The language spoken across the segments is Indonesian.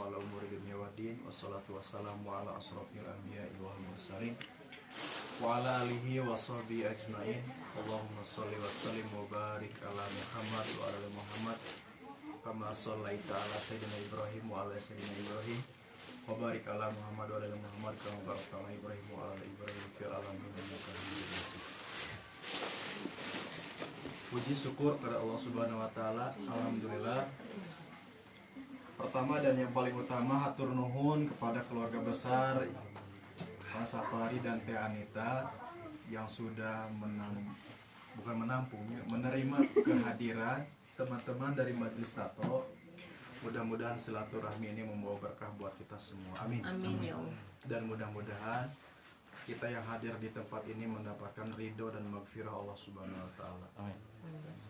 ala umuri dunya waddin. Wassalatu wassalamu ala asrofil anbiya'i wal mursalin wa ala alihi wa sahbihi ajmain. Allahumma sholli wa sallim wa barik ala Muhammad wa ala Muhammad kama shallaita ala sayyidina Ibrahim wa ala sayyidina Ibrahim wa barik ala Muhammad wa ala Muhammad kama barakta ala Ibrahim wa ala Ibrahim fil alamin innaka Hamidum Majid. Puji syukur kepada Allah Subhanahu wa taala. Alhamdulillah. Pertama dan yang paling utama hatur nuhun kepada keluarga besar Mas Safari dan Teh Anita yang sudah menerima kehadiran teman-teman dari Majelis Tato. Mudah-mudahan silaturahmi ini membawa berkah buat kita semua. Amin. Amin ya Allah. Dan mudah-mudahan kita yang hadir di tempat ini mendapatkan ridho dan maghfirah Allah Subhanahu wa taala. Amin.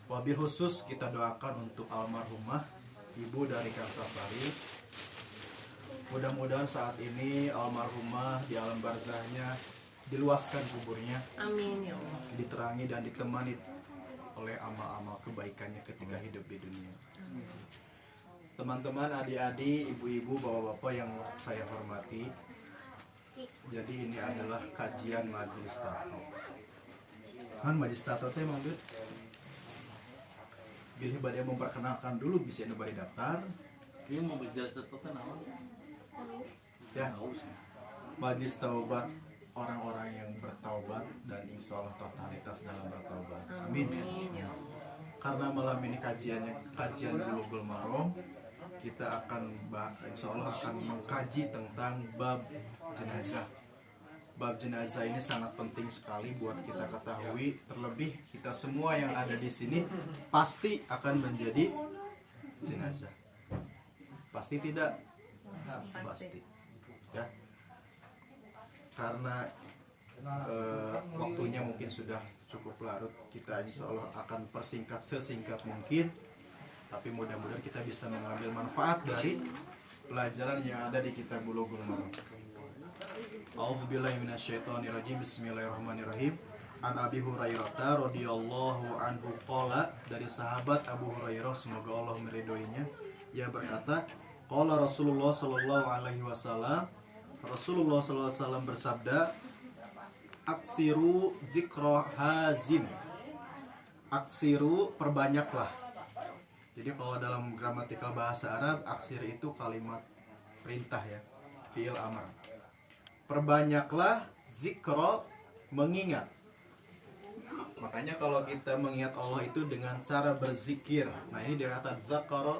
Wabil khusus kita doakan untuk almarhumah ibu dari Kang Safari. Mudah-mudahan saat ini almarhumah di alam barzahnya diluaskan kuburnya, Amin ya Allah. diterangi dan ditemani oleh amal-amal kebaikannya ketika hidup di dunia. Teman-teman, adik-adik, ibu-ibu, bapak-bapak yang saya hormati, jadi ini adalah kajian Majelis Tato. Kan Majelis Tato teh emang gitu. Bilih badai memperkenalkan dulu bisa nu bari daftar. Kieu mau berjalan satu kan awal. Ya, Tahu sih. Majelis Taubat, orang-orang yang bertaubat dan insya Allah totalitas dalam bertaubat. Amin. Amin ya Allah. Karena malam ini kajian Bulughul Maram, kita akan insya Allah akan mengkaji tentang bab jenazah. Bab jenazah ini sangat penting sekali buat kita ketahui, terlebih kita semua yang ada di sini pasti akan menjadi jenazah. Pasti tidak? Pasti. Ya. Karena waktunya mungkin sudah cukup larut, kita insya Allah akan persingkat sesingkat mungkin. Tapi mudah-mudahan kita bisa mengambil manfaat dari pelajaran yang ada di kitab Bulughul Maram. A'udzubillahi minasyaitonirrajim. Bismillahirrahmanirrahim. An Abi Hurairah radhiyallahu anhu qala, dari sahabat Abu Hurairah semoga Allah meridhoinya, ia berkata, qala Rasulullah sallallahu alaihi wasallam, Rasulullah sallallahu alaihi wasallam bersabda, aksiru dzikra hazim. Aksiru, perbanyaklah. Jadi kalau dalam gramatikal bahasa Arab, aksir itu kalimat perintah ya, fi'il amr. Perbanyaklah zikra, mengingat. Makanya kalau kita mengingat Allah itu dengan cara berzikir. Nah ini dikata zakara,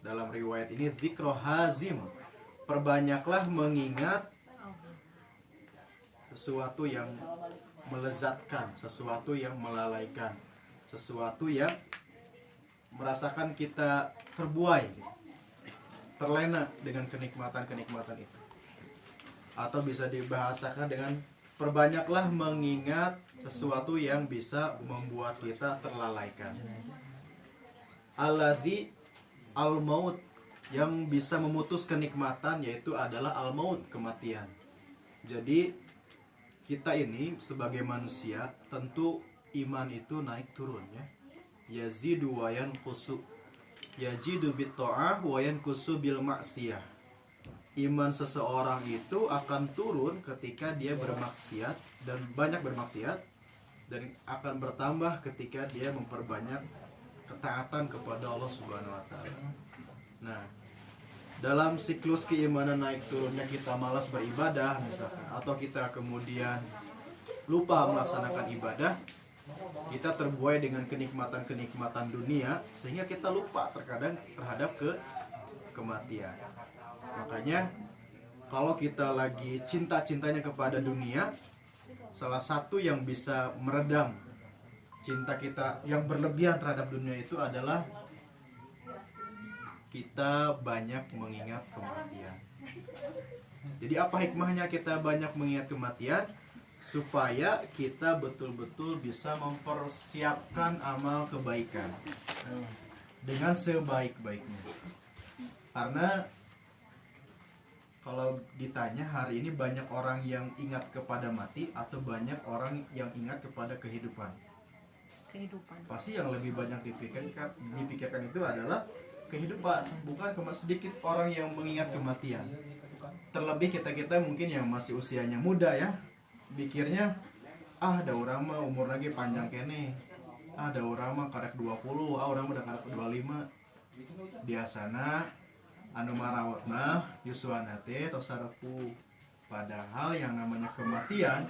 dalam riwayat ini zikra hazim. Perbanyaklah mengingat sesuatu yang melezatkan, sesuatu yang melalaikan, sesuatu yang merasakan kita terbuai, terlena dengan kenikmatan-kenikmatan itu. Atau bisa dibahasakan dengan perbanyaklah mengingat sesuatu yang bisa membuat kita terlalaikan. Alladzi al-maut, yang bisa memutus kenikmatan yaitu adalah al-maut, kematian. Jadi kita ini sebagai manusia tentu iman itu naik turun ya. Yazidu wa yanqusu. Yajidu bit ta'ah wa yanqusu bil maksiyah. Iman seseorang itu akan turun ketika dia bermaksiat dan banyak bermaksiat, dan akan bertambah ketika dia memperbanyak ketaatan kepada Allah Subhanahu wa taala. Nah, dalam siklus keimanan naik turunnya kita malas beribadah misalkan, atau kita kemudian lupa melaksanakan ibadah, kita terbuai dengan kenikmatan-kenikmatan dunia sehingga kita lupa terkadang terhadap kematian. Makanya kalau kita lagi cinta-cintanya kepada dunia, salah satu yang bisa meredam cinta kita yang berlebihan terhadap dunia itu adalah kita banyak mengingat kematian. Jadi apa hikmahnya kita banyak mengingat kematian? Supaya kita betul-betul bisa mempersiapkan amal kebaikan dengan sebaik-baiknya. Karena kalau ditanya hari ini banyak orang yang ingat kepada mati atau banyak orang yang ingat kepada kehidupan? Kehidupan. Pasti yang lebih banyak dipikirkan itu adalah kehidupan, bukan sedikit orang yang mengingat kematian. Terlebih kita mungkin yang masih usianya muda ya, pikirnya ada orang mah umur lagi panjang kene, ada orang mah karek 20, orang udah karek 25. Biasana anu marawat mah yuswana teh tos sarepuh. Padahal yang namanya kematian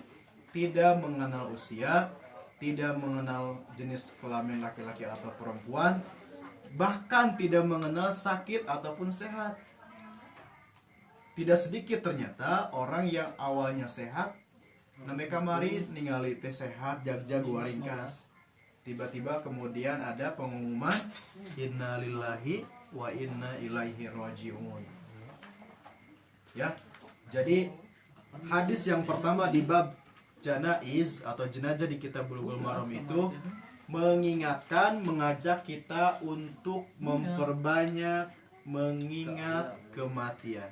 tidak mengenal usia, tidak mengenal jenis kelamin laki-laki atau perempuan, bahkan tidak mengenal sakit ataupun sehat. Tidak sedikit ternyata orang yang awalnya sehat, namanya kamari ningali teh sehat, jag-jag waringkas. Tiba-tiba kemudian ada pengumuman inna lillahi wa inna ilaihi rajiun. Ya. Jadi hadis yang pertama di bab janaiz atau jenazah di kitab Bulughul Maram itu mengingatkan, mengajak kita untuk memperbanyak mengingat kematian.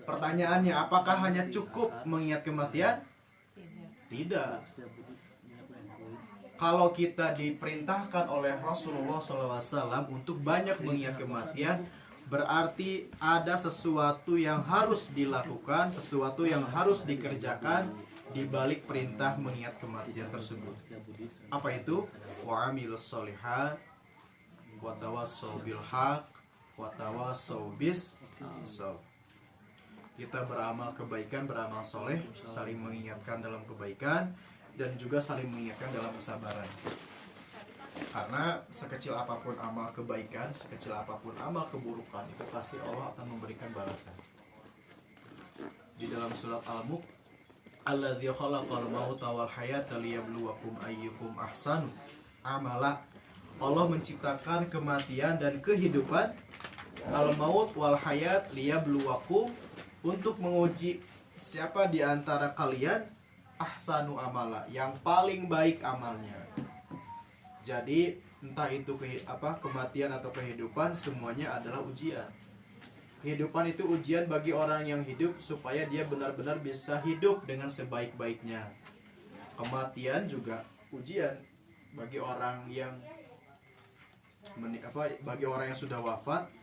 Pertanyaannya, apakah hanya cukup mengingat kematian? Tidak. Kalau kita diperintahkan oleh Rasulullah SAW untuk banyak mengingat kematian, berarti ada sesuatu yang harus dilakukan, sesuatu yang harus dikerjakan di balik perintah mengingat kematian tersebut. Apa itu? Wa amilus sholihat wa tawassaw bil haq wa tawassaw bis sabr. Kita beramal kebaikan, beramal soleh, saling mengingatkan dalam kebaikan dan juga saling mengingatkan dalam kesabaran. Karena sekecil apapun amal kebaikan, sekecil apapun amal keburukan, itu pasti Allah akan memberikan balasan. Di dalam surat Al-Mulk, alladzi khalaqal mauta wal hayata liyabluwakum ayyukum ahsanu amala. Allah menciptakan kematian dan kehidupan, al-maut wal hayat liyabluwakum, untuk menguji siapa di antara kalian ahsanu amala, yang paling baik amalnya. Jadi entah itu kematian atau kehidupan, semuanya adalah ujian. Kehidupan itu ujian bagi orang yang hidup supaya dia benar-benar bisa hidup dengan sebaik-baiknya. Kematian juga ujian bagi orang yang bagi orang yang sudah wafat.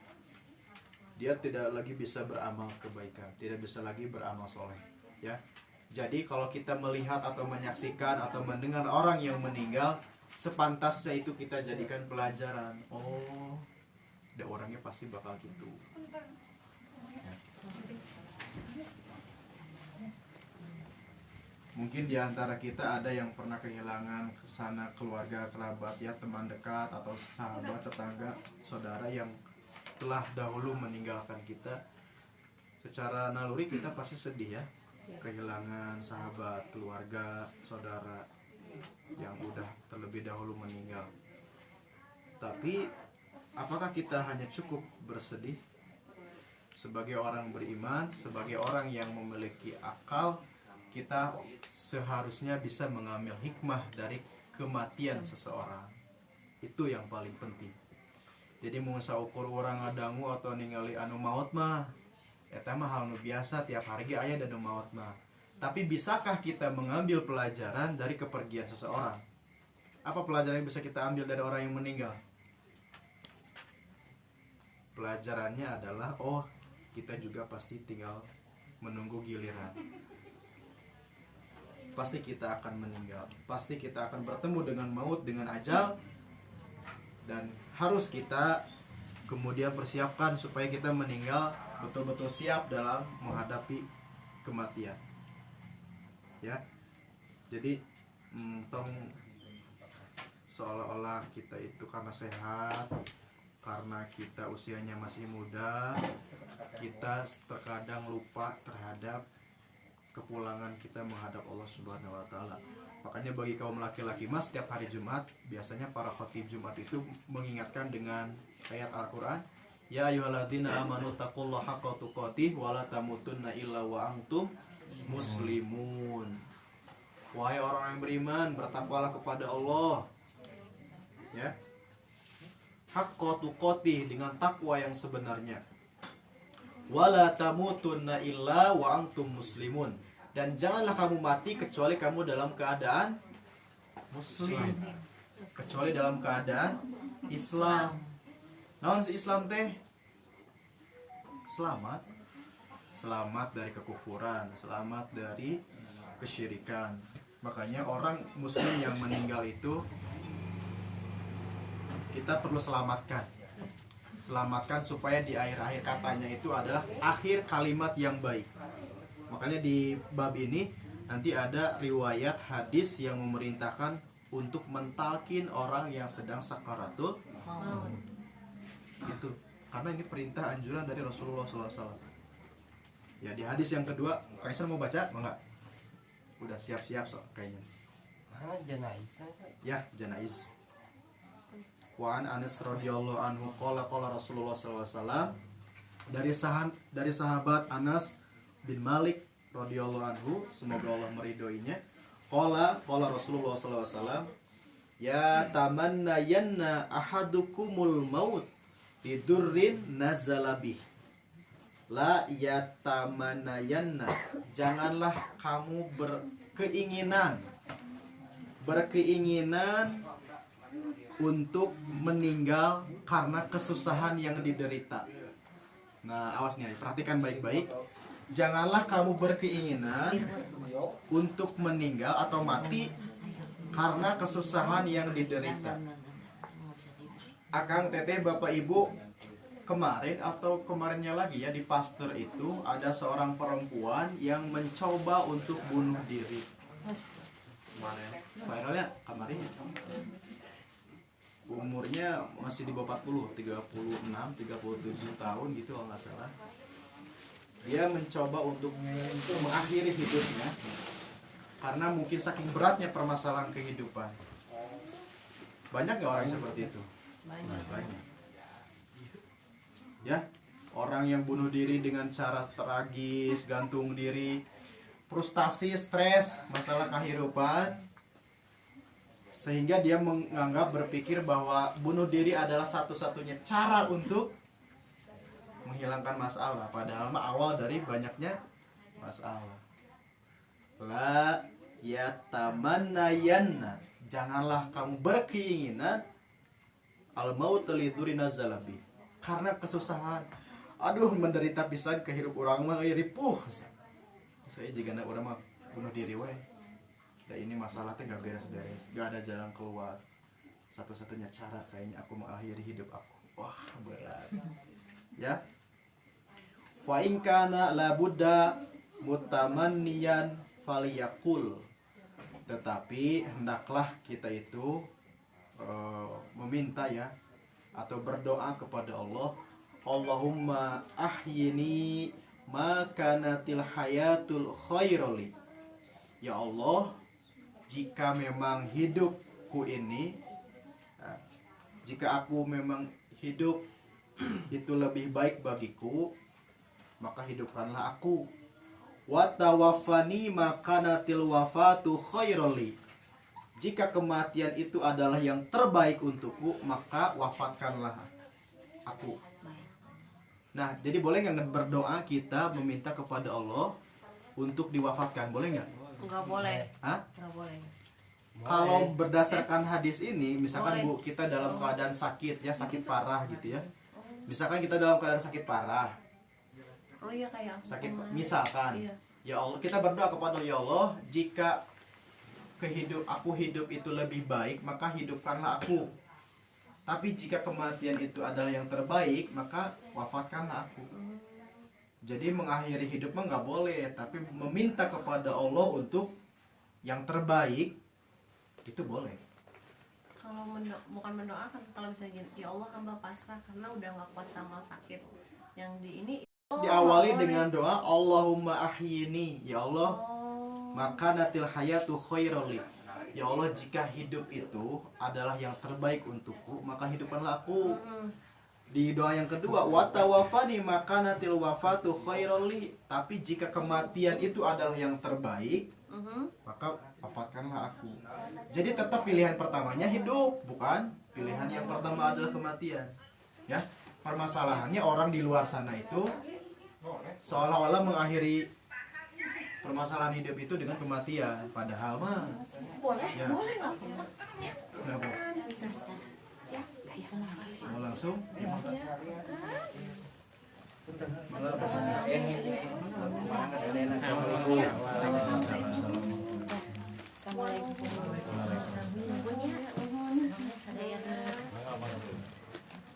Dia tidak lagi bisa beramal kebaikan, tidak bisa lagi beramal soleh, ya. Jadi kalau kita melihat atau menyaksikan atau mendengar orang yang meninggal, sepantasnya itu kita jadikan pelajaran. Oh, ada orangnya pasti bakal gitu. Ya. Mungkin di antara kita ada yang pernah kehilangan kesana keluarga, kerabat, ya, teman dekat atau sahabat, tetangga, saudara yang telah dahulu meninggalkan kita. Secara naluri kita pasti sedih ya, kehilangan sahabat, keluarga, saudara yang udah terlebih dahulu meninggal. Tapi apakah kita hanya cukup bersedih? Sebagai orang beriman, sebagai orang yang memiliki akal, kita seharusnya bisa mengambil hikmah dari kematian seseorang. Itu yang paling penting. Jadi mau saukur orang ngadangu atau ningali anu maut mah, eta mah hal nu biasa, tiap hari ge aya anu maut mah. Tapi bisakah kita mengambil pelajaran dari kepergian seseorang? Apa pelajaran yang bisa kita ambil dari orang yang meninggal? Pelajarannya adalah, oh, kita juga pasti tinggal menunggu giliran. Pasti kita akan meninggal, pasti kita akan bertemu dengan maut, dengan ajal. Dan harus kita kemudian persiapkan supaya kita meninggal betul-betul siap dalam menghadapi kematian. Ya, jadi tong seolah-olah kita itu karena sehat, karena kita usianya masih muda, kita terkadang lupa terhadap kepulangan kita menghadap Allah Subhanahu wa taala. Makanya bagi kaum laki-laki mas, setiap hari Jumat biasanya para khatib Jumat itu mengingatkan dengan ayat Al-Qur'an, ya ayyuhalladzina amanu taqullaha haqqa tuqatih wa la tamutunna illa wa antum muslimun. Wahai orang yang beriman, bertakwalah kepada Allah. Ya. Haqqa tuqatih, dengan takwa yang sebenarnya. Wa la tamutunna illa wa antum muslimun. Dan janganlah kamu mati kecuali kamu dalam keadaan muslim, kecuali dalam keadaan Islam. Naon si Islam teh? Selamat. Selamat dari kekufuran, selamat dari kesyirikan. Makanya orang muslim yang meninggal itu kita perlu selamatkan. Selamatkan supaya di akhir-akhir katanya itu adalah akhir kalimat yang baik. Makanya di bab ini nanti ada riwayat hadis yang memerintahkan untuk mentalkin orang yang sedang sakaratul maut. Itu karena ini perintah anjuran dari Rasulullah SAW. Ya di hadis yang kedua, Kaisar mau baca? Mau nggak? Udah siap-siap so kayaknya. Mana janaiz? Ya janaiz. Wa an Anas radhiyallahu anhu qala Rasulullah SAW, dari sahabat Anas bin Malik radhiyallahu anhu, semoga Allah meridhoinya. Qala Rasulullah SAW, ya tamannayanna ahadukumul maut lidurrin nazalabih. La yatamanayanna, janganlah kamu berkeinginan untuk meninggal karena kesusahan yang diderita. Nah, awas nih, perhatikan baik-baik. Janganlah kamu berkeinginan untuk meninggal atau mati karena kesusahan yang diderita. Akang teteh bapak ibu, kemarin atau kemarinnya lagi ya, di Pasteur itu ada seorang perempuan yang mencoba untuk bunuh diri. Kemarin viralnya kemarin, umurnya masih di bawah 40, 36, 37 tahun gitu kalau nggak salah. Dia mencoba untuk mengakhiri hidupnya karena mungkin saking beratnya permasalahan kehidupan. Banyak nggak orang yang seperti itu? Banyak. Ya, orang yang bunuh diri dengan cara tragis, gantung diri, frustasi, stres, masalah kehidupan, sehingga dia menganggap, berpikir bahwa bunuh diri adalah satu-satunya cara untuk menghilangkan masalah, padahal awal dari banyaknya masalah. La yatamannayanna, janganlah kamu berkeinginan al-maut liduri nazalabi, karena kesusahan. Aduh, menderita pisan kehidup orang mah ripuh. Saya juga nak orang mah bunuh diri we. Ya ini masalah teh gak beres-beres, gak ada jalan keluar. Satu-satunya cara kayaknya aku mengakhiri hidup aku. Wah, berat. Ya. Fa in kana la budda mutamanniyan falyaqul. Tetapi hendaklah kita itu meminta ya, atau berdoa kepada Allah, Allahumma ahyini ma kanatil hayatul khairali. Ya Allah, jika memang hidupku ini, jika aku memang hidup itu lebih baik bagiku, maka hidupkanlah aku. Wa tawaffani ma kanatil wafatu khairali. Jika kematian itu adalah yang terbaik untukku, maka wafatkanlah aku. Nah, jadi boleh nggak berdoa kita meminta kepada Allah untuk diwafatkan? Boleh nggak? Enggak boleh. Hah? Enggak boleh. Kalau berdasarkan hadis ini, misalkan Bu, kita dalam keadaan sakit ya, sakit parah gitu ya. Misalkan kita dalam keadaan sakit parah, Oh iya, kayak aku sakit kemarin. misalkan, Iya. ya Allah, kita berdoa kepada ya Allah, jika aku hidup itu lebih baik, maka hidupkanlah aku. Tapi jika kematian itu adalah yang terbaik, maka wafatkanlah aku. Jadi mengakhiri hidup mah nggak boleh, tapi meminta kepada Allah untuk yang terbaik itu boleh. Kalau bukan mendoakan, kalau misalnya gini, ya Allah hamba pasrah karena udah nggak kuat sama sakit yang di ini. Diawali nggak dengan boleh. doa Allahumma ahyini, ya Allah, Oh. maka natil hayatu khairali. Ya Allah, jika hidup itu adalah yang terbaik untukku, maka hidupkanlah aku. Di doa yang kedua, wa tawaffani maka natil wafatu khairali. Tapi jika kematian itu adalah yang terbaik, maka wafatkanlah aku. Jadi tetap pilihan pertamanya hidup, bukan pilihan yang pertama adalah kematian. Ya, permasalahannya orang di luar sana itu seolah-olah mengakhiri permasalahan hidup itu dengan kematian, padahal mah Boleh, ya. boleh nggak? Kenapa? Mau langsung? Ya, mangga.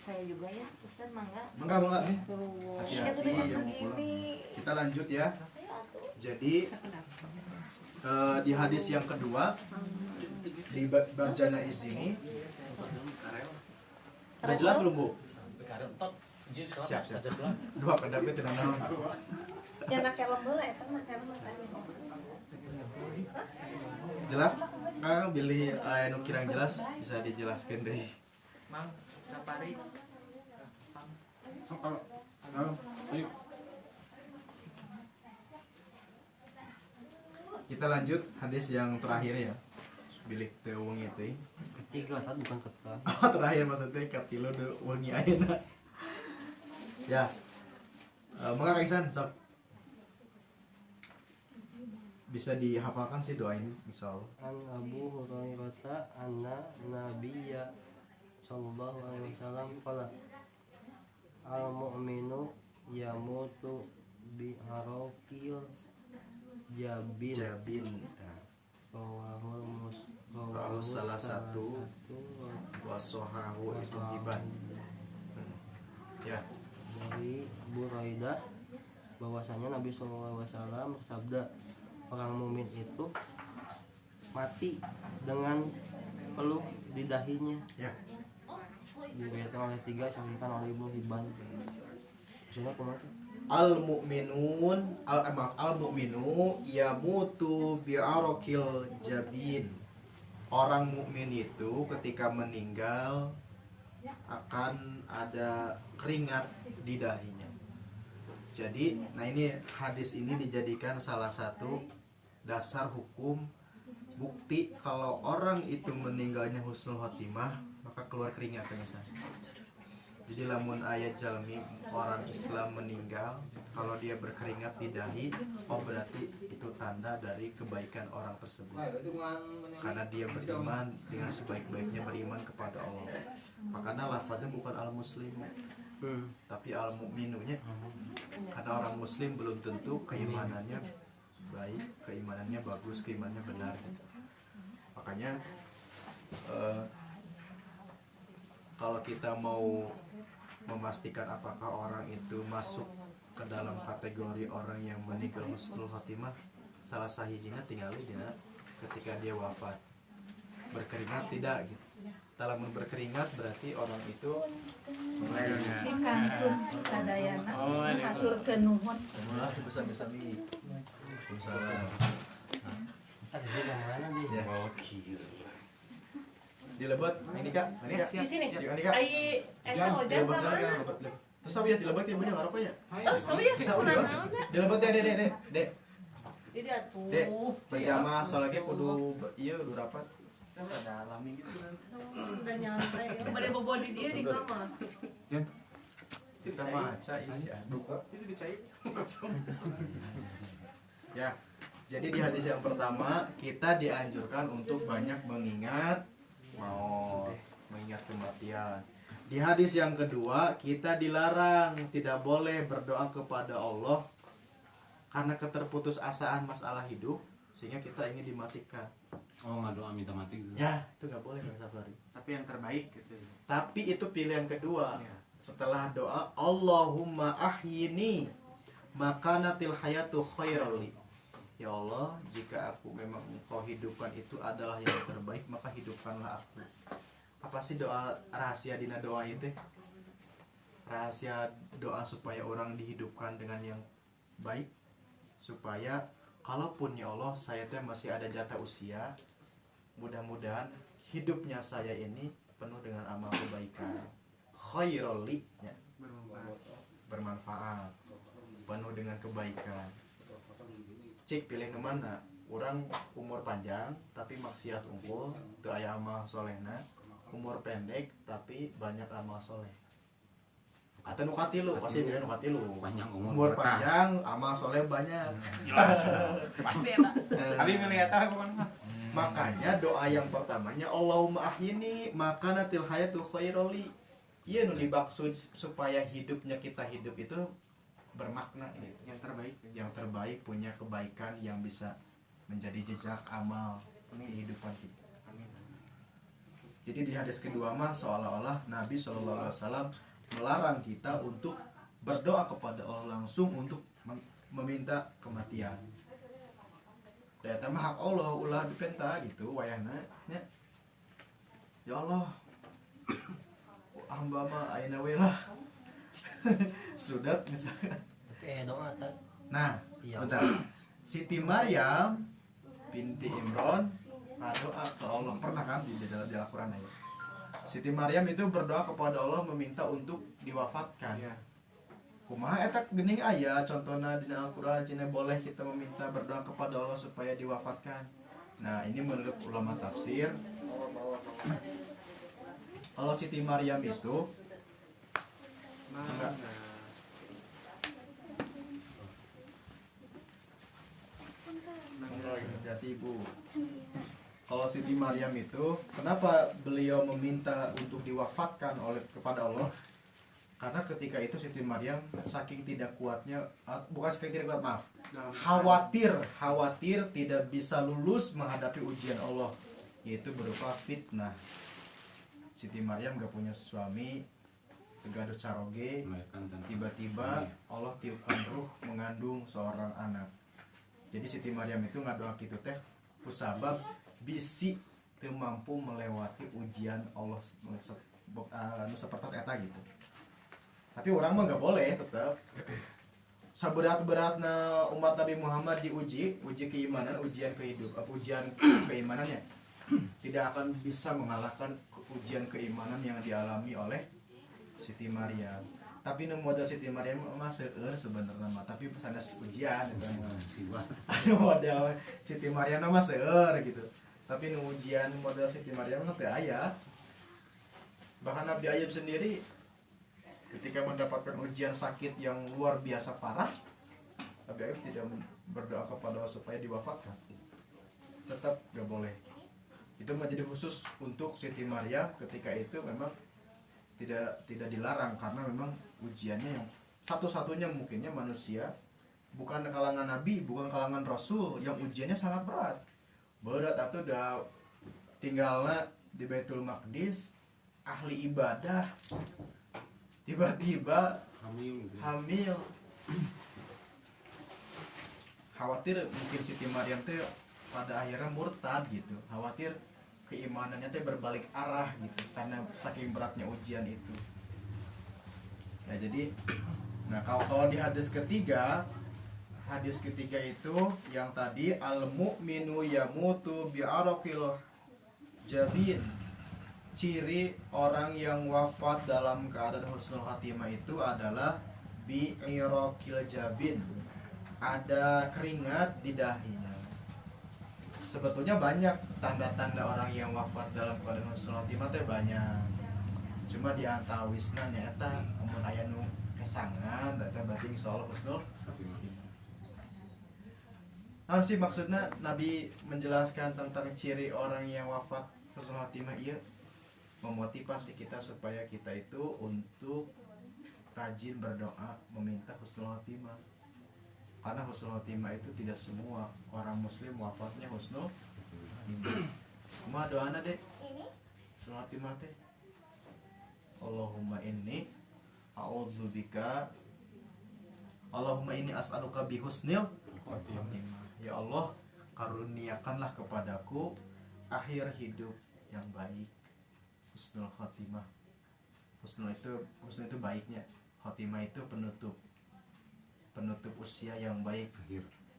Saya juga ya, Ustaz, mangga. Mangga, mangga. Kita Hati-hati udah yang masuk mau pulang. ini. Kita lanjut ya. Jadi di hadis yang kedua di bab janaiz ini udah jelas belum Bu? Siap, siap. Dua kadang tidak naon. Ya nak helm heula eta nak helm tadi. Jelas? Kang pilih anu kirang jelas bisa dijelaskan deh. Mang, sapari. Ayo. Kita lanjut hadis yang terakhir ya. Bilik teu wengi teh. Ketiga tadi bukan ketiga. Terakhir maksudnya katilu teu wengi ayeuna. Ya. Mangga Kang Ihsan sok. Bisa dihafalkan sih doa ini insyaallah. An Abu Hurairah anna Nabiyya sallallahu alaihi wasallam qala al mu'minu yamutu bi harokil jabin Jabin. Rawahu salah satu wasohahu itu Hibban. Ya. dari Buraidah bahwasanya Nabi sallallahu alaihi wasallam bersabda, orang mukmin itu mati dengan peluk di dahinya. Ya. Diriwayatkan oleh 3, disahihkan oleh Ibnu Hibban. Maksudnya kumaha? Al mu'minu yamutu bi'arakil jabin. Orang mukmin itu ketika meninggal akan ada keringat di dahinya. Jadi, nah ini hadis ini dijadikan salah satu dasar hukum bukti kalau orang itu meninggalnya husnul khotimah maka keluar keringat misalnya. Jadi lamun ayat jalmi orang Islam meninggal kalau dia berkeringat di dahi, oh berarti itu tanda dari kebaikan orang tersebut. Karena dia beriman dengan sebaik-baiknya beriman kepada Allah. Makanya lafaznya bukan al-muslim, tapi al-mu'minunya. Karena orang muslim belum tentu keimanannya baik, keimanannya bagus, keimanannya benar gitu. Makanya kalau kita mau memastikan apakah orang itu masuk ke dalam kategori orang yang meninggal husnul khotimah, salah sahihnya tinggal dina ketika dia wafat. Berkeringat tidak gitu. Dalam berkeringat berarti orang itu Dikantun sadayana. Aturkeun nuhun. besar-besar. Waalaikumsalam. Ada juga mana nih? Ya. Dilebet, ini Kak. Ini Kak. Di sini. Ini Kak. Ai eta ojan Dilebet, mana? dilebet. Terus apa ya dilebet ibunya ngarep ya? Terus oh iya Bisa kunaon dilebet. naon? Dilebet deh. Jadi atuh. Dek, berjamaah soalnya kudu iya kudu rapat. Ada alami gitu kan. Udah nyantai. Bade bobo di dia di kamar. Kita maca ini Itu dicair. ya. Jadi di hadis yang pertama kita dianjurkan untuk banyak mengingat maut, mengingat kematian. Di hadis yang kedua kita dilarang tidak boleh berdoa kepada Allah karena keterputusasaan masalah hidup sehingga kita ingin dimatikan. Oh, nggak doa minta mati gitu. Ya, itu nggak boleh Kang Safari. Tapi yang terbaik gitu. Tapi itu pilihan kedua. Ya. Setelah doa Allahumma ahyini makanatil hayatu khairali. Ya Allah, jika aku memang engkau hidupkan itu adalah yang terbaik, maka hidupkanlah aku. Apa sih doa rahasia dina doa itu? Rahasia doa supaya orang dihidupkan dengan yang baik, supaya kalaupun ya Allah saya teh masih ada jatah usia, mudah-mudahan hidupnya saya ini penuh dengan amal kebaikan, khairali, ya, bermanfaat, penuh dengan kebaikan. Cik pilih kemana? Orang umur panjang tapi maksiat unggul, teu aya amal solehna. Umur pendek tapi banyak amal soleh. Atau nu katilu, pasti pilih nu katilu. Panjang Umur umur berkah. panjang, amal soleh banyak. Pasti eta. Abi milih eta bukan mah. Makanya doa yang pertamanya Allahumma ahyini makanatil hayatu khairali. iya nu dimaksud supaya hidupnya kita hidup itu bermakna gitu. Yang terbaik punya kebaikan yang bisa menjadi jejak amal kehidupan kita. Jadi di hadis kedua mah seolah-olah Nabi SAW melarang kita untuk berdoa kepada Allah langsung untuk meminta kematian. Dan itu mah hak Allah ulah dipenta gitu wayahna nya. Ya Allah, hamba mah ayeuna we lah. Sudat misalkan. Tapi doa tak. Nah, Iya. bentar. Siti Maryam binti Imran berdoa ke Allah, pernah kan di dalam Al-Qur'an ya. Siti Maryam itu berdoa kepada Allah meminta untuk diwafatkan. Kumaha eta geuning aya contohna di Al-Qur'an cenah boleh kita meminta berdoa kepada Allah supaya diwafatkan. Nah, ini menurut ulama tafsir kalau Siti Maryam itu enggak. Berarti ibu. Kalau Siti Maryam itu, kenapa beliau meminta untuk diwafatkan oleh kepada Allah? Karena ketika itu Siti Maryam saking tidak kuatnya, bukan saking tidak kuat, maaf, khawatir tidak bisa lulus menghadapi ujian Allah, yaitu berupa fitnah. Siti Maryam gak punya suami, gaduh caroge, tiba-tiba Allah tiupkan ruh mengandung seorang anak. Jadi Siti Maryam itu ngadoa kitu teh kusabab bisi teu mampu melewati ujian Allah nu sapertos eta gitu. Tapi orang mah nggak boleh tetap. Saberat-beratna umat Nabi Muhammad ujian keimanan, ujian kehidupan, ujian keimanannya tidak akan bisa mengalahkan ujian keimanan yang dialami oleh Siti Maryam. Tapi nu modal Siti Maryam mah seueur sebenarnya mah, tapi sanes ujian gitu. Anu modal Siti Maryam mah seueur gitu. Tapi nu ujian modal Siti Maryam mah teu aya. Bahkan Nabi Ayub sendiri ketika mendapatkan ujian sakit yang luar biasa parah, Nabi Ayub tidak berdoa kepada Allah supaya diwafatkan. Tetap gak boleh. Itu menjadi khusus untuk Siti Maryam ketika itu memang tidak dilarang karena memang ujiannya yang satu-satunya mungkinnya manusia, bukan kalangan nabi, bukan kalangan rasul yang ujiannya sangat berat. Berat atau udah tinggalnya di Baitul Maqdis, ahli ibadah, tiba-tiba hamil. Khawatir mungkin Siti Maryam teh pada akhirnya murtad gitu, khawatir keimanannya teh berbalik arah gitu karena saking beratnya ujian itu. Ya jadi, nah kalau di hadis ketiga itu yang tadi al mu'minu yamutu bi'araqil jabin. Ciri orang yang wafat dalam keadaan husnul khatimah itu adalah bi'iraqil jabin. Ada keringat di dahinya. Sebetulnya banyak tanda-tanda orang yang wafat dalam keadaan husnul khatimah teh banyak. Cuma di antawisna nya eta mun aya nu kesangan eta berarti insyaallah husnul khatimah. Nah sih maksudnya Nabi menjelaskan tentang ciri orang yang wafat husnul khatimah ieu memotivasi kita supaya kita itu untuk rajin berdoa meminta husnul khatimah. Karena husnul khatimah itu tidak semua orang muslim wafatnya husnul khatimah. Kumaha doana deh? Husnul khatimah teh. Allahumma inni a'udzubika Allahumma inni as'aluka bi husnil khatimah. Ya Allah, karuniakanlah kepadaku akhir hidup yang baik. Husnul khatimah. Husnul itu baiknya. Khatimah itu penutup usia yang baik.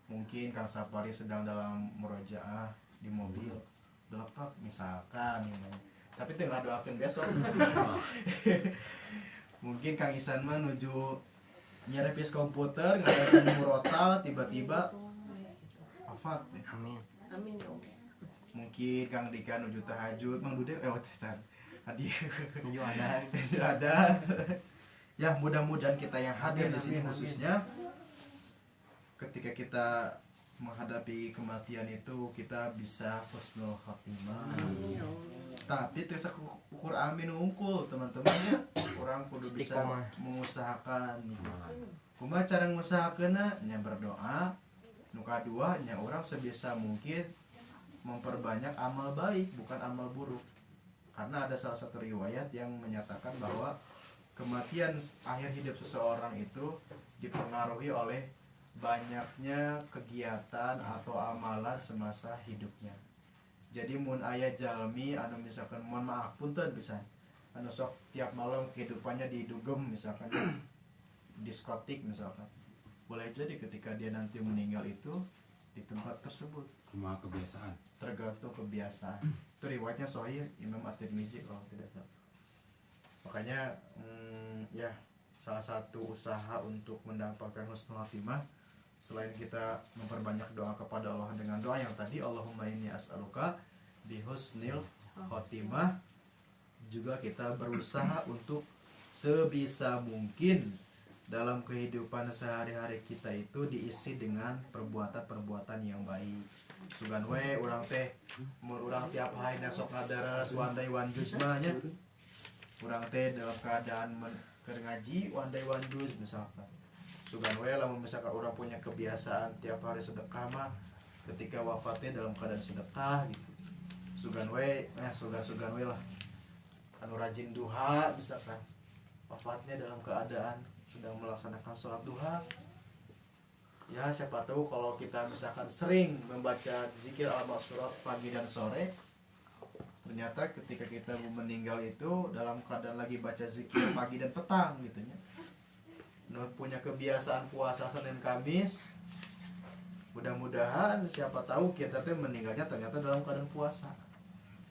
Mungkin Kang Sapari sedang dalam murojaah di mobil lepak misalkan tapi tengah doakan besok. Mungkin Kang Isan mah nuju nyerepis komputer ngadain murotal tiba-tiba wafat. Amin. Amin ya Allah. Mungkin Kang Dika nuju tahajud Mang Dude tadi Nuju ada. ada. Ya mudah-mudahan kita yang hadir di sini khususnya ketika kita menghadapi kematian itu kita bisa husnul khatimah. Tapi terus ukur amin unggul teman-teman ya. kurang kudu bisa Istiqomah. mengusahakan gitu. Kumaha cara ngusahakeunna nya berdoa, nu kadua nya urang sebisa mungkin memperbanyak amal baik bukan amal buruk. Karena ada salah satu riwayat yang menyatakan bahwa kematian akhir hidup seseorang itu dipengaruhi oleh banyaknya kegiatan atau amalan semasa hidupnya. Jadi mun aya jalmi anu misalkan mohon maaf punten pisan anu sok tiap malam kehidupannya didugem misalkan diskotik misalkan, boleh jadi ketika dia nanti meninggal itu di tempat tersebut Cuma kebiasaan. tergantung kebiasaan. Itu riwayatnya sahih Imam At-Tirmizi kalau tidak salah. Makanya ya salah satu usaha untuk mendapatkan husnul khatimah selain kita memperbanyak doa kepada Allah dengan doa yang tadi Allahumma inni as'aluka bi husnil khatimah, juga kita berusaha untuk sebisa mungkin dalam kehidupan sehari-hari kita itu diisi dengan perbuatan-perbuatan yang baik. Sugan we urang teh mun urang tiap hari sok ngadaras wandai wanjus mah nya. Urang teh dalam keadaan keur ngaji wandai wanjus misalkan. Sugan we lamun misalkan urang punya kebiasaan tiap hari sedekah mah ketika wafatnya dalam keadaan sedekah gitu. Sugan we sugan we lah anu rajin duha misalkan wafatnya dalam keadaan sedang melaksanakan sholat duha. Ya siapa tahu kalau kita misalkan sering membaca zikir al-masyurat pagi dan sore, ternyata ketika kita meninggal itu dalam keadaan lagi baca zikir pagi dan petang gitu ya. Punya kebiasaan puasa Senin Kamis, mudah-mudahan siapa tahu kita tuh meninggalnya ternyata dalam keadaan puasa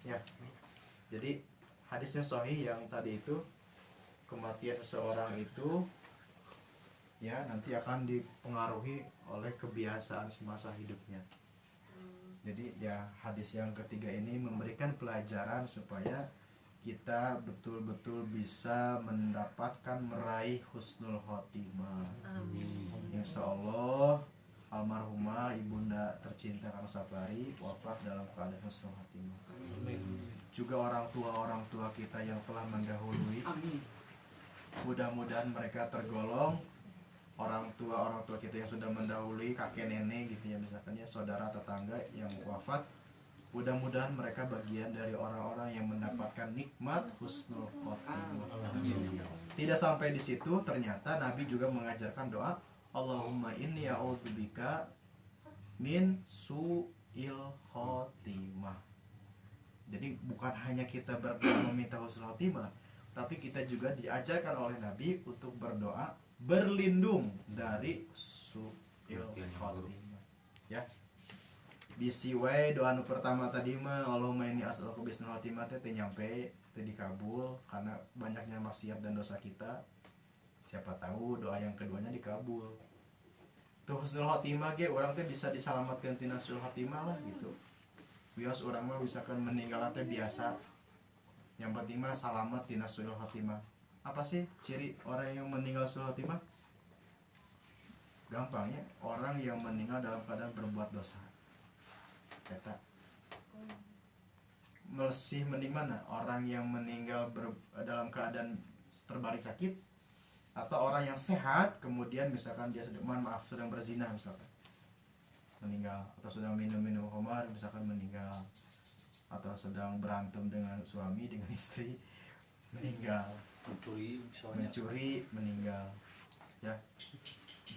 ya. Jadi hadisnya sahih yang tadi itu, kematian seseorang itu ya nanti akan dipengaruhi oleh kebiasaan semasa hidupnya. Jadi ya hadis yang ketiga ini memberikan pelajaran supaya kita betul-betul bisa mendapatkan meraih husnul khotimah. Insya Allah almarhumah ibunda tercinta Kang Sapari wafat dalam keadaan husnul khotimah. Juga orang tua kita yang telah mendahului, mudah-mudahan mereka tergolong orang tua kita yang sudah mendahului, kakek nenek gitu ya misalkan ya, saudara tetangga yang wafat, mudah-mudahan mereka bagian dari orang-orang yang mendapatkan nikmat husnul khotimah. Tidak sampai di situ, ternyata Nabi juga mengajarkan doa Allahumma inni a'udzubika min su'il khotimah. Jadi bukan hanya kita berdoa meminta husnul khotimah, tapi kita juga diajarkan oleh Nabi untuk berdoa berlindung dari su'il khotimah ya. Bisi wae doa nu pertama tadi mah Allahumma inni as'aluka bisnul khotimah teh nyampe teh dikabul karena banyaknya maksiat dan dosa kita. Siapa tahu doa yang keduanya dikabul. Tuh husnul khotimah ge urang teh bisa diselamatkeun tina su'il khotimah lah gitu. Bias urang mah misalkan meninggal teh biasa. Yang penting mah salamat tina su'il khotimah. Apa sih ciri orang yang meninggal su'il khotimah? Gampangnya orang yang meninggal dalam keadaan berbuat dosa. Kata masih mending mana? Orang yang meninggal dalam keadaan terbaring sakit, atau orang yang sehat kemudian misalkan dia sedang berzina misalkan meninggal, atau sedang minum khamar misalkan meninggal, atau sedang berantem dengan suami dengan istri meninggal, mencuri meninggal ya.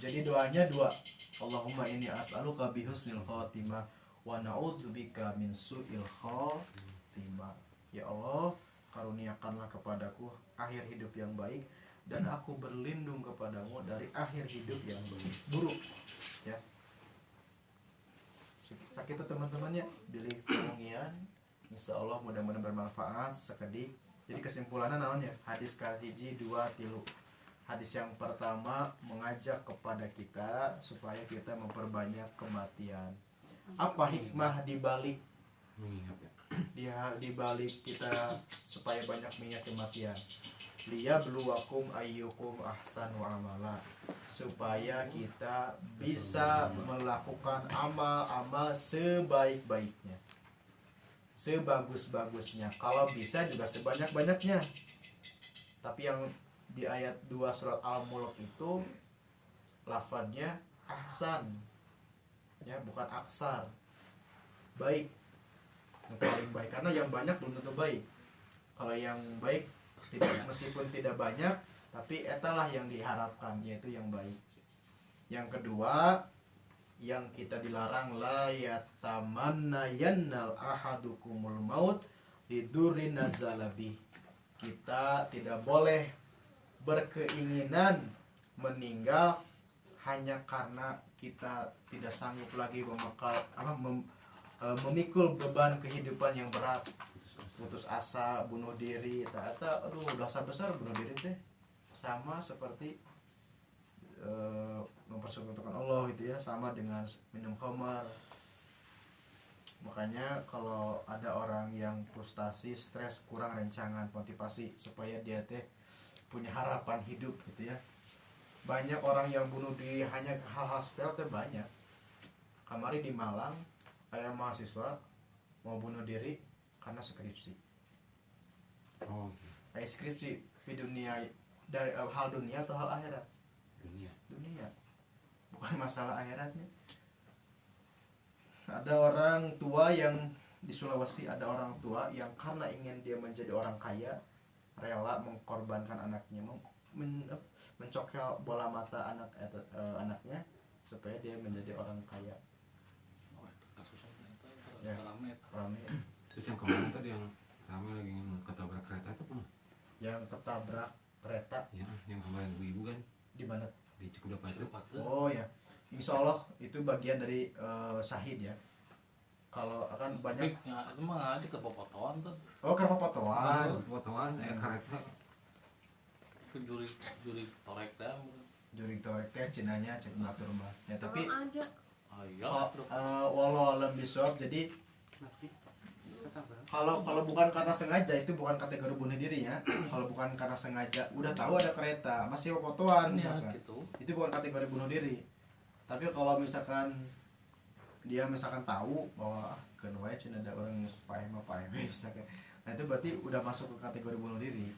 Jadi doanya dua, Allahumma inni as'aluka bihusnil khotimah wa na'udzubika min su'il khotimah. Ya Allah, karuniakanlah kepadaku akhir hidup yang baik dan aku berlindung kepadamu dari akhir hidup yang buruk ya. Sakit tuh teman-temannya pilih kemudian insya Allah mudah-mudahan bermanfaat sekedik. Jadi kesimpulannya naonnya hadis kahiji 2 3. Hadis yang pertama mengajak kepada kita supaya kita memperbanyak kematian. Apa hikmah dibalik dibalik kita supaya banyak mengingat kematian? Liyabluwakum ayyukum ahsanu amala, supaya kita bisa melakukan amal-amal sebaik-baiknya, sebagus-bagusnya, kalau bisa juga sebanyak-banyaknya. Tapi yang di ayat 2 surat Al-Mulk itu lafadznya ahsan, ya bukan aksar, baik, yang paling baik, karena yang banyak belum tentu baik. Kalau yang baik meskipun tidak banyak, tapi etalah yang diharapkan, yaitu yang baik. Yang kedua, yang kita dilarang, la yatamanna yannal ahadukumul maut lidurin nazalabi. Kita tidak boleh berkeinginan meninggal hanya karena kita tidak sanggup lagi memikul beban kehidupan yang berat, putus asa, bunuh diri, ternyata aduh dosa besar bunuh diri teh, sama seperti mempersekutukan Allah gitu ya, sama dengan minum khamar. Makanya kalau ada orang yang frustasi, stres, kurang rencangan, motivasi supaya dia teh punya harapan hidup gitu ya. Banyak orang yang bunuh diri hanya hal-hal sepele teh banyak. Kemarin di Malang ada mahasiswa mau bunuh diri karena skripsi. Oh, Skripsi di dunia, dari hal dunia atau hal akhirat? Dunia, bukan masalah akhiratnya. Ada orang tua yang di Sulawesi, ada orang tua yang karena ingin dia menjadi orang kaya rela mengkorbankan anaknya, mencokel bola mata anaknya supaya dia menjadi orang kaya. Ya, rame. terus yang kemarin tadi yang rame lagi yang ketabrak kereta itu apa? Yang ketabrak kereta Ya, yang kemarin ibu kan di mana? di Cikudapat itu. Oh ya, insya Allah itu bagian dari syahid ya. Kalau akan banyak. Ya, itu mah ada kepotoan tuh. Oh, karena potongan. Fotoan kereta. Itu juri torek teh. Juri torek teh cinanya cek ngatur mah. Ya tapi Orang ada. Ayo. walau alam bisawab, jadi kalau bukan karena sengaja, itu bukan kategori bunuh diri ya. Kalau bukan karena sengaja, udah tahu ada kereta masih fotoan Ya, misalkan, gitu. itu bukan kategori bunuh diri. Tapi kalau misalkan dia tahu bahwa kenapa cina ada orang spy misalkan, nah itu berarti udah masuk ke kategori bunuh diri.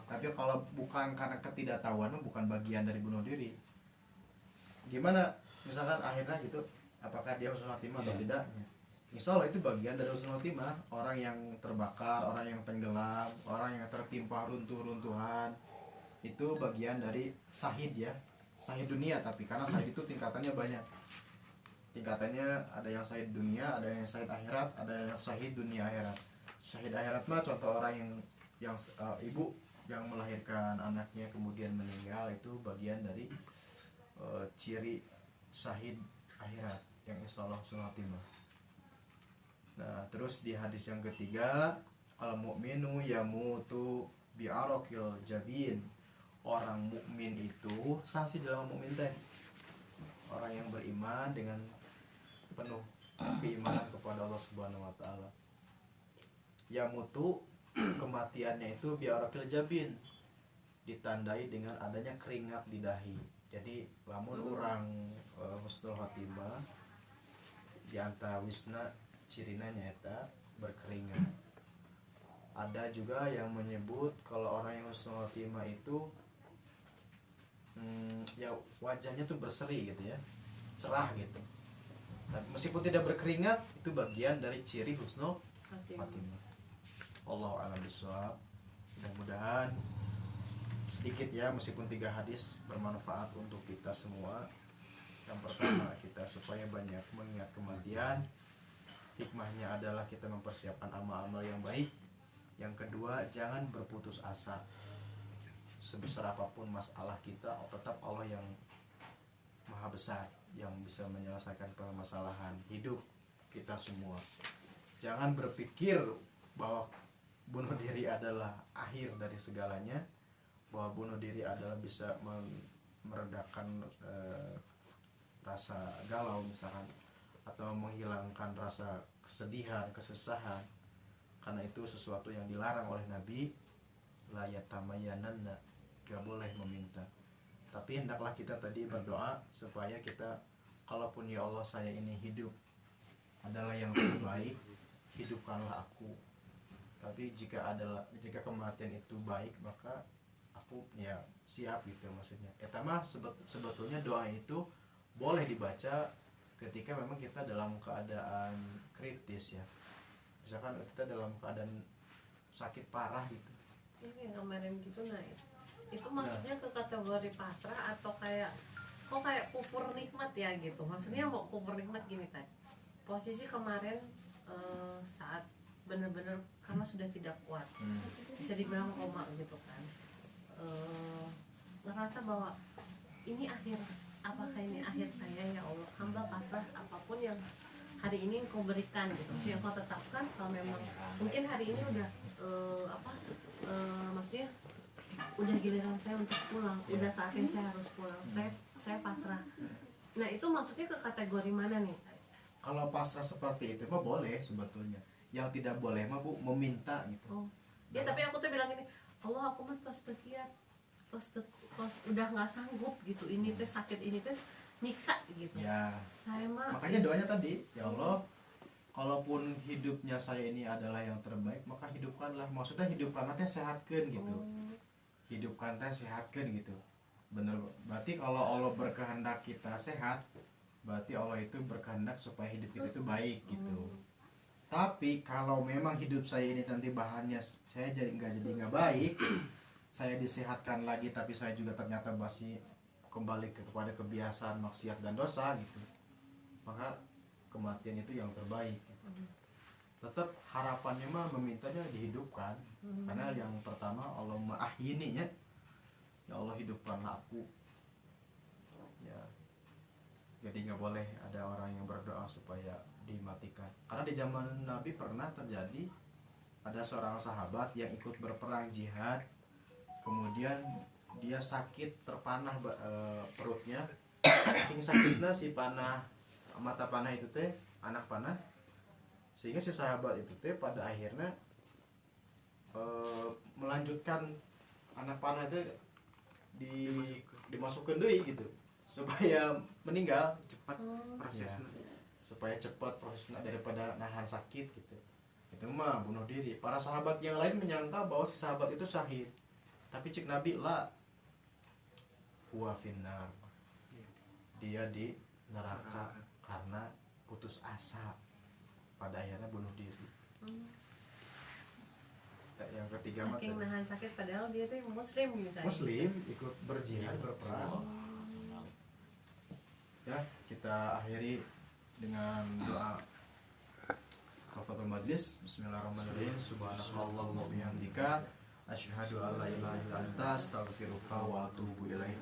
Tapi kalau bukan karena ketidaktahuan, bukan bagian dari bunuh diri. Gimana misalkan akhirnya gitu, apakah dia husnul khotimah atau tidak? Insya Allah itu bagian dari husnul khotimah. Orang yang terbakar, orang yang tenggelam, orang yang tertimpa runtuhan, itu bagian dari syahid ya, syahid dunia. Tapi karena syahid itu tingkatannya banyak, tingkatannya ada yang syahid dunia, ada yang syahid akhirat, ada yang syahid dunia akhirat. Syahid akhirat mah contoh orang yang ibu yang melahirkan anaknya kemudian meninggal, itu bagian dari ciri syahid akhirat yang insya Allah husnul khotimah. Nah, terus di hadis yang ketiga, al mu'minu yamutu bi'araqil jabin. Orang mukmin itu sah sih dalam mukmin teh, orang yang beriman dengan penuh keimanan kepada Allah Subhanahu wa taala. Yamutu, kematiannya itu bi'araqil jabin, ditandai dengan adanya keringat di dahi. Jadi lamun orang husnul khotimah di antara wisna cirina nyata berkeringat. Ada juga yang menyebut kalau orang yang husnul khotimah itu ya wajahnya tuh berseri gitu ya, cerah gitu. Dan meskipun tidak berkeringat, itu bagian dari ciri husnul khotimah. Allahu a'lam bishawab. Mudah-mudahan sedikit ya, meskipun 3 hadis bermanfaat untuk kita semua. Yang pertama, kita supaya banyak mengingat kematian. Hikmahnya adalah kita mempersiapkan amal-amal yang baik. Yang kedua, jangan berputus asa. Sebesar apapun masalah kita, tetap Allah yang maha besar, yang bisa menyelesaikan permasalahan hidup kita semua. Jangan berpikir bahwa bunuh diri adalah akhir dari segalanya, bahwa bunuh diri adalah bisa meredakan rasa galau misalkan, atau menghilangkan rasa kesedihan, kesusahan. Karena itu sesuatu yang dilarang oleh Nabi. La yatamayananna, gak boleh meminta. Tapi hendaklah kita tadi berdoa supaya kita, kalaupun ya Allah saya ini hidup adalah yang terbaik, hidupkanlah aku. Tapi jika kematian itu baik, maka aku ya siap gitu maksudnya. Eta mah sebetulnya doa itu boleh dibaca ketika memang kita dalam keadaan kritis ya. Misalkan kita dalam keadaan sakit parah gitu. Ini yang kemarin gitu, nah itu maksudnya ke kategori pasrah atau kayak kok kayak kufur nikmat ya gitu. Maksudnya mau kufur nikmat gini tadi, posisi kemarin saat bener-bener karena sudah tidak kuat, bisa dibilang koma gitu kan, ngerasa bahwa ini akhir, apakah ini akhir saya ya Allah, hamba pasrah apapun yang hari ini Engkau berikan gitu, yang Kau tetapkan. Kalau memang mungkin hari ini udah maksudnya udah giliran saya untuk pulang, udah saatnya saya harus pulang, saya pasrah. Nah itu maksudnya ke kategori mana nih? Kalau pasrah seperti itu mah boleh sebetulnya. Yang tidak boleh mah Bu meminta gitu. Oh ya, tapi aku tuh bilang ini, Allah aku mah tos tekiat, tos udah nggak sanggup gitu, ini teh sakit, ini teh nyiksa gitu. Ya. Saya mah Makanya doanya tadi, ya Allah, kalaupun hidupnya saya ini adalah yang terbaik, maka hidupkanlah. Maksudnya hidupkanlah teh sehatkan gitu. Hidupkan teh sehatkan gitu. Bener. Berarti kalau Allah berkehendak kita sehat, berarti Allah itu berkehendak supaya hidup kita itu baik gitu. Tapi kalau memang hidup saya ini nanti bahannya saya jadi nggak baik, saya disehatkan lagi tapi saya juga ternyata masih kembali kepada kebiasaan maksiat dan dosa gitu, maka kematian itu yang terbaik gitu. Tetap harapannya mah memintanya dihidupkan, karena yang pertama Allah ma'ahyini ya Allah hidupkanlah aku ya. Jadi nggak boleh ada orang yang berdoa supaya dimatikan, karena di zaman Nabi pernah terjadi ada seorang sahabat yang ikut berperang jihad, kemudian dia sakit terpanah perutnya, saking sakitnya si panah, mata panah itu teh anak panah, sehingga si sahabat itu teh pada akhirnya melanjutkan anak panah itu dimasukkan deui gitu supaya meninggal cepat prosesnya, supaya cepat prosesnya daripada nahan sakit gitu. Itu mah bunuh diri. Para sahabat yang lain menyangka bahwa si sahabat itu syahid, tapi cik Nabi la huwa finnar, dia di neraka karena putus asa, pada akhirnya bunuh diri. Yang ketiga mah saking nahan sakit padahal dia tuh muslim misalnya. Muslim ikut berjihad berperang. Ya, kita akhiri dengan doa kafatul majlis. Bismillahirrahmanirrahim. Subhanallah wa bihamdika asyhadu an la ilaha illa anta astaghfiruka wa atubu ilaik.